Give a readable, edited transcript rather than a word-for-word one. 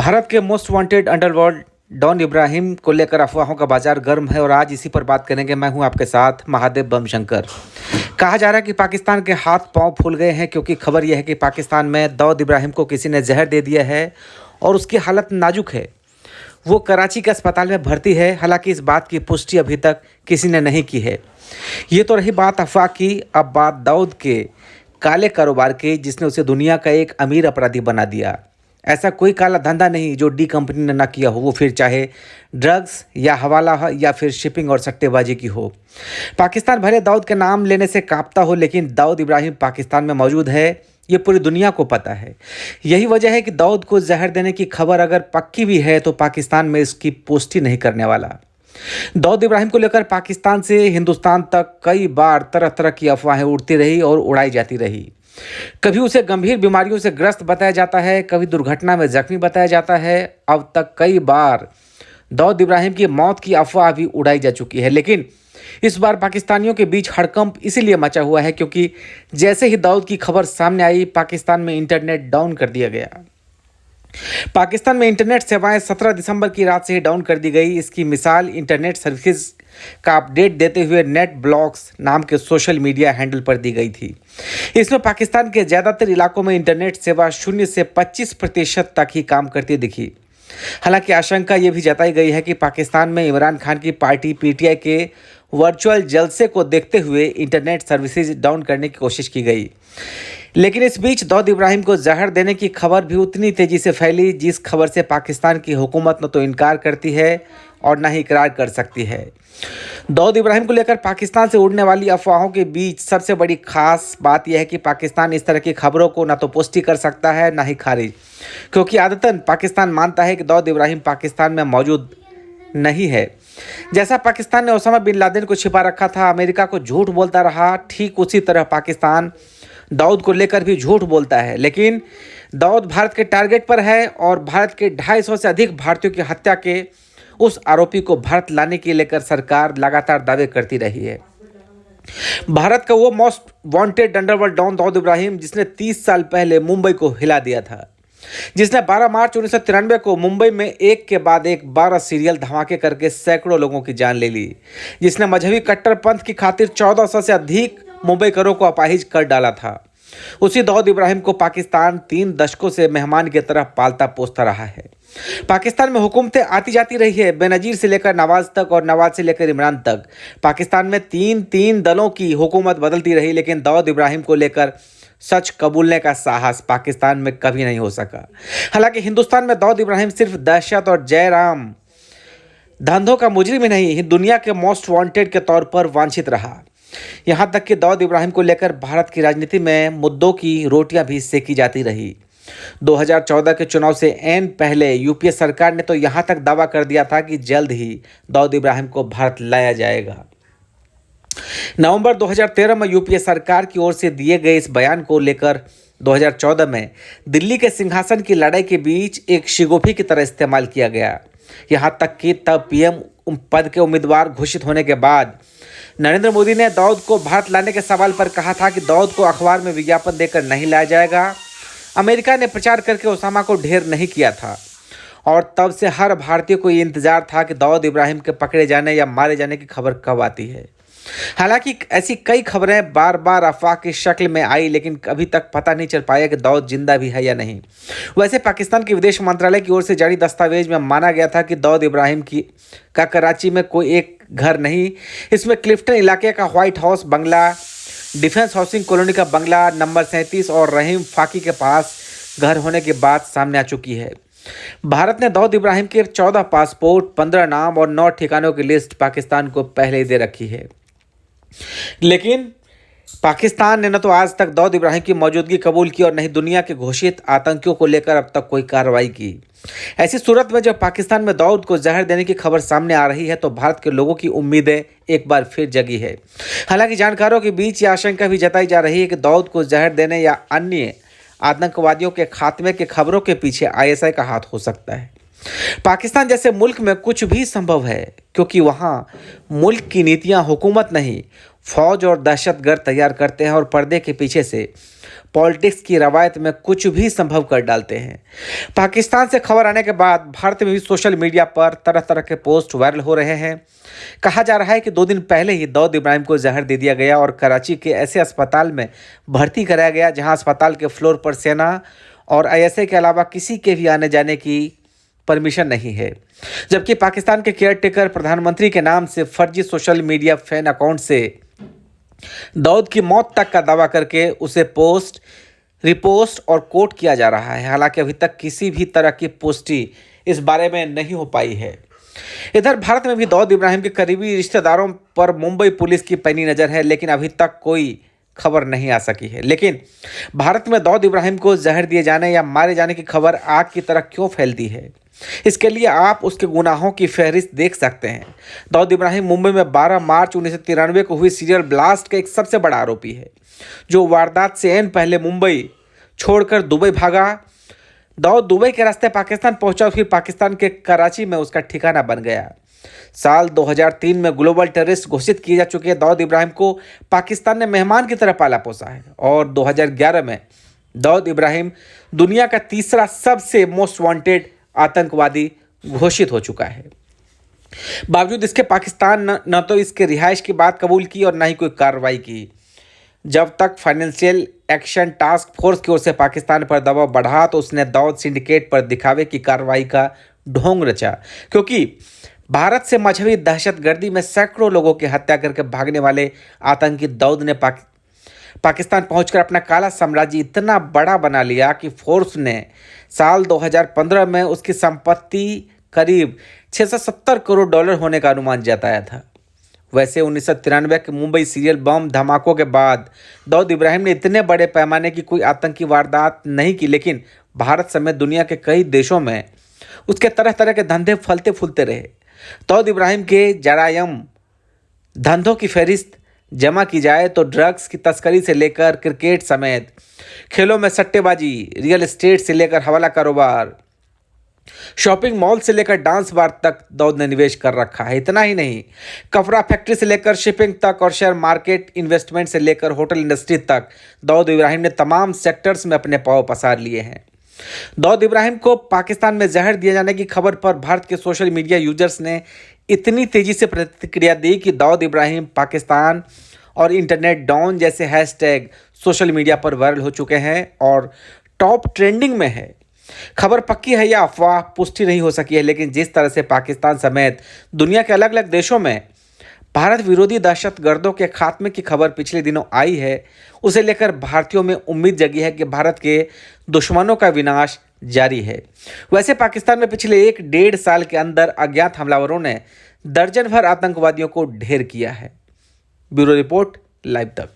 भारत के most wanted underworld don Ibrahim को लेकर अफवाहों का बाजार गर्म है और आज इसी पर बात करेंगे। मैं हूं आपके साथ महादेव बम शंकर। कहा जा रहा है कि पाकिस्तान के हाथ पांव फूल गए हैं क्योंकि खबर यह है कि पाकिस्तान में दाऊद इब्राहिम को किसी ने जहर दे दिया है और उसकी हालत नाजुक है। वो कराची के अस्पताल में भर्ती है। हालांकि इस बात की पुष्टि अभी तक किसी ने नहीं की है। ये तो रही बात अफवाह की। अब बात दाऊद के काले कारोबार की, जिसने उसे दुनिया का एक अमीर अपराधी बना दिया। ऐसा कोई काला धंधा नहीं जो डी कंपनी ने ना किया हो, वो फिर चाहे ड्रग्स या हवाला हो या फिर शिपिंग और सट्टेबाजी की हो। पाकिस्तान भले दाऊद के नाम लेने से कांपता हो, लेकिन दाऊद इब्राहिम पाकिस्तान में मौजूद है, ये पूरी दुनिया को पता है। यही वजह है कि दाऊद को जहर देने की खबर अगर पक्की भी है तो पाकिस्तान में इसकी पुष्टि नहीं करने वाला। दाऊद इब्राहिम को लेकर पाकिस्तान से हिंदुस्तान तक कई बार तरह तरह की अफवाहें उड़ती रही और उड़ाई जाती रही। कभी उसे गंभीर बीमारियों से ग्रस्त बताया जाता है, कभी दुर्घटना में जख्मी बताया जाता है। अब तक कई बार दाऊद इब्राहिम की मौत की अफवाह भी उड़ाई जा चुकी है, लेकिन इस बार पाकिस्तानियों के बीच हड़कंप इसीलिए मचा हुआ है क्योंकि जैसे ही दाऊद की खबर सामने आई, पाकिस्तान में इंटरनेट डाउन कर दिया गया। पाकिस्तान में इंटरनेट सेवाएं 17 दिसंबर की रात से ही डाउन कर दी गई। इसकी मिसाल इंटरनेट सर्विसेज का अपडेट देते हुए नेट ब्लॉक्स नाम के सोशल मीडिया हैंडल पर दी गई थी। इसमें पाकिस्तान के ज़्यादातर इलाकों में इंटरनेट सेवा 0 से 25% तक ही काम करती दिखी। हालांकि आशंका ये भी जताई गई है कि पाकिस्तान में इमरान खान की पार्टी पीटीआई के वर्चुअल जलसे को देखते हुए इंटरनेट सर्विसेज डाउन करने की कोशिश की गई। लेकिन इस बीच दाऊद इब्राहिम को जहर देने की खबर भी उतनी तेजी से फैली जिस खबर से पाकिस्तान की हुकूमत न तो इनकार करती है और न ही इकरार कर सकती है। दाऊद इब्राहिम को लेकर पाकिस्तान से उड़ने वाली अफवाहों के बीच सबसे बड़ी खास बात यह है कि पाकिस्तान इस तरह की खबरों को न तो पुष्टि कर सकता है न ही खारिज, क्योंकि आदतन पाकिस्तान मानता है कि दाऊद इब्राहिम पाकिस्तान में मौजूद नहीं है। जैसा पाकिस्तान ने ओसामा बिन लादेन को छिपा रखा था, अमेरिका को झूठ बोलता रहा, ठीक उसी तरह पाकिस्तान दाऊद को लेकर भी झूठ बोलता है। लेकिन दाऊद भारत के टारगेट पर है और भारत के 250 से अधिक भारतीयों की हत्या के उस आरोपी को भारत लाने के लेकर सरकार लगातार दावे करती रही है। भारत का वो most wanted underworld don Dawood Ibrahim, जिसने 30 साल पहले मुंबई को हिला दिया था, जिसने 12 मार्च 1993 को मुंबई में एक के बाद एक 12 सीरियल धमाके करके सैकड़ों लोगों की जान ले ली, जिसने मजहबी कट्टरपंथ की खातिर 1400 से अधिक मुंबईकरों को अपाहिज कर डाला था। उसी दाऊद इब्राहिम को पाकिस्तान 3 दशकों से मेहमान की तरह पालता पोसता रहा है। पाकिस्तान में हुकूमतें आती जाती रही है, बेनजीर से लेकर नवाज तक और नवाज से लेकर इमरान तक। पाकिस्तान में 3 दलों की हुकूमत बदलती रही, लेकिन दाऊद इब्राहिम को लेकर सच कबूलने का साहस पाकिस्तान में कभी नहीं हो सका। हालांकि हिंदुस्तान में दाऊद इब्राहिम सिर्फ दहशत और जयराम धंधों का मुजरिम ही नहीं, दुनिया के मोस्ट वांटेड के तौर पर वांछित रहा। यहां तक कि दाऊद इब्राहिम को लेकर भारत की राजनीति में मुद्दों की रोटियां भी सेकी जाती रही। 2014 के चुनाव से ऐन पहले यूपीए सरकार ने तो यहां तक दावा कर दिया था कि जल्द ही दाऊद इब्राहिम को भारत लाया जाएगा। नवंबर 2013 में यूपीए सरकार की ओर से दिए गए इस बयान को लेकर 2014 में दिल्ली के सिंहासन की लड़ाई के बीच एक शिगोफी की तरह इस्तेमाल किया गया। यहां तक कि तब पीएम पद के उम्मीदवार घोषित होने के बाद नरेंद्र मोदी ने दाऊद को भारत लाने के सवाल पर कहा था कि दाऊद को अखबार में विज्ञापन देकर नहीं लाया जाएगा। अमेरिका ने प्रचार करके ओसामा को ढेर नहीं किया था और तब से हर भारतीय को ये इंतजार था कि दाऊद इब्राहिम के पकड़े जाने या मारे जाने की खबर कब आती है। हालांकि ऐसी कई खबरें बार बार अफवाह की शक्ल में आई, लेकिन अभी तक पता नहीं चल पाया कि दाऊद जिंदा भी है या नहीं। वैसे पाकिस्तान के विदेश मंत्रालय की ओर से जारी दस्तावेज में माना गया था कि दाऊद इब्राहिम का कराची में कोई एक घर नहीं, इसमें क्लिफ्टन इलाके का व्हाइट हाउस बंगला, डिफेंस हाउसिंग कॉलोनी का बंगला नंबर 37 और रहीम फाकी के पास घर होने की बात सामने आ चुकी है। भारत ने दाऊद इब्राहिम के 14 पासपोर्ट, 15 नाम और 9 ठिकानों की लिस्ट पाकिस्तान को पहले ही दे रखी है, लेकिन पाकिस्तान ने न तो आज तक दाऊद इब्राहिम की मौजूदगी कबूल की और न ही दुनिया के घोषित आतंकियों को लेकर अब तक कोई कार्रवाई की। ऐसी सूरत में जब पाकिस्तान में दाऊद को जहर देने की खबर सामने आ रही है तो भारत के लोगों की उम्मीदें एक बार फिर जगी है। हालांकि जानकारों के बीच यह आशंका भी जताई जा रही है कि दाऊद को जहर देने या अन्य आतंकवादियों के खात्मे के खबरों के पीछे आईएसआई का हाथ हो सकता है। पाकिस्तान जैसे मुल्क में कुछ भी संभव है क्योंकि वहाँ मुल्क की नीतियाँ हुकूमत नहीं, फौज और दहशतगर्द तैयार करते हैं और पर्दे के पीछे से पॉलिटिक्स की रवायत में कुछ भी संभव कर डालते हैं। पाकिस्तान से खबर आने के बाद भारत में भी सोशल मीडिया पर तरह तरह के पोस्ट वायरल हो रहे हैं। कहा जा रहा है कि 2 दिन पहले ही दाऊद इब्राहिम को जहर दे दिया गया और कराची के ऐसे अस्पताल में भर्ती कराया गया जहां अस्पताल के फ्लोर पर सेना और आईएसआई के अलावा किसी के भी आने जाने की परमिशन नहीं है। जबकि पाकिस्तान के केयरटेकर प्रधानमंत्री के नाम से फर्जी सोशल मीडिया फैन अकाउंट से दाऊद की मौत तक का दावा करके उसे पोस्ट, रिपोस्ट और कोट किया जा रहा है। हालांकि अभी तक किसी भी तरह की पुष्टि इस बारे में नहीं हो पाई है। इधर भारत में भी दाऊद इब्राहिम के करीबी रिश्तेदारों पर मुंबई पुलिस की पैनी नज़र है, लेकिन अभी तक कोई खबर नहीं आ सकी है। लेकिन भारत में दाऊद इब्राहिम को जहर दिए जाने या मारे जाने की खबर आग की तरह क्यों फैलती है, इसके लिए आप उसके गुनाहों की फहरिस्त देख सकते हैं। दाऊद इब्राहिम मुंबई में 12 मार्च 1993 को हुई सीरियल ब्लास्ट का एक सबसे बड़ा आरोपी है, जो वारदात से एन पहले मुंबई छोड़कर दुबई भागा। दाऊद दुबई के रास्ते पाकिस्तान पहुंचा, फिर पाकिस्तान के कराची में उसका ठिकाना बन गया। साल 2003 में ग्लोबल टेररिस्ट घोषित किए जा चुके दाऊद इब्राहिम को पाकिस्तान ने मेहमान की तरह पाला पोसा है और 2011 में दाऊद इब्राहिम दुनिया का तीसरा सबसे मोस्ट वांटेड आतंकवादी घोषित हो चुका है। बावजूद इसके पाकिस्तान न तो इसके रिहाइश की बात कबूल की और न ही कोई कार्रवाई की। जब तक फाइनेंशियल एक्शन टास्क फोर्स की ओर से पाकिस्तान पर दबाव बढ़ा तो उसने दाऊद सिंडिकेट पर दिखावे की कार्रवाई का ढोंग रचा, क्योंकि भारत से मजहबी दहशतगर्दी में सैकड़ों लोगों की हत्या करके भागने वाले आतंकी दाऊद ने पाकिस्तान पहुंचकर अपना काला साम्राज्य इतना बड़ा बना लिया कि फोर्स ने साल 2015 में उसकी संपत्ति करीब 670 करोड़ डॉलर होने का अनुमान जताया था। वैसे 1993 के मुंबई सीरियल बम धमाकों के बाद दाऊद इब्राहिम ने इतने बड़े पैमाने की कोई आतंकी वारदात नहीं की, लेकिन भारत समेत दुनिया के कई देशों में उसके तरह तरह के धंधे फलते फूलते रहे। दाऊद इब्राहिम के जरायम धंधों की फहरिस्त जमा की जाए तो ड्रग्स की तस्करी से लेकर क्रिकेट समेत खेलों में सट्टेबाजी, रियल एस्टेट से लेकर हवाला कारोबार, शॉपिंग मॉल से लेकर डांस बार तक दाऊद ने निवेश कर रखा है। इतना ही नहीं, कपड़ा फैक्ट्री से लेकर शिपिंग तक और शेयर मार्केट इन्वेस्टमेंट से लेकर होटल इंडस्ट्री तक दाऊद इब्राहिम ने तमाम सेक्टर्स में अपने पांव पसार लिए हैं। दाऊद इब्राहिम को पाकिस्तान में जहर दिए जाने की खबर पर भारत के सोशल मीडिया यूजर्स ने इतनी तेजी से प्रतिक्रिया दी कि दाऊद इब्राहिम पाकिस्तान और इंटरनेट डॉन जैसे हैशटैग सोशल मीडिया पर वायरल हो चुके हैं और टॉप ट्रेंडिंग में है। खबर पक्की है या अफवाह पुष्टि नहीं हो सकी है, लेकिन जिस तरह से पाकिस्तान समेत दुनिया के अलग अलग देशों में भारत विरोधी दहशतगर्दों के खात्मे की खबर पिछले दिनों आई है, उसे लेकर भारतीयों में उम्मीद जगी है कि भारत के दुश्मनों का विनाश जारी है। वैसे पाकिस्तान में पिछले 1-1.5 साल के अंदर अज्ञात हमलावरों ने दर्जन भर आतंकवादियों को ढेर किया है। ब्यूरो रिपोर्ट, लाइव तक।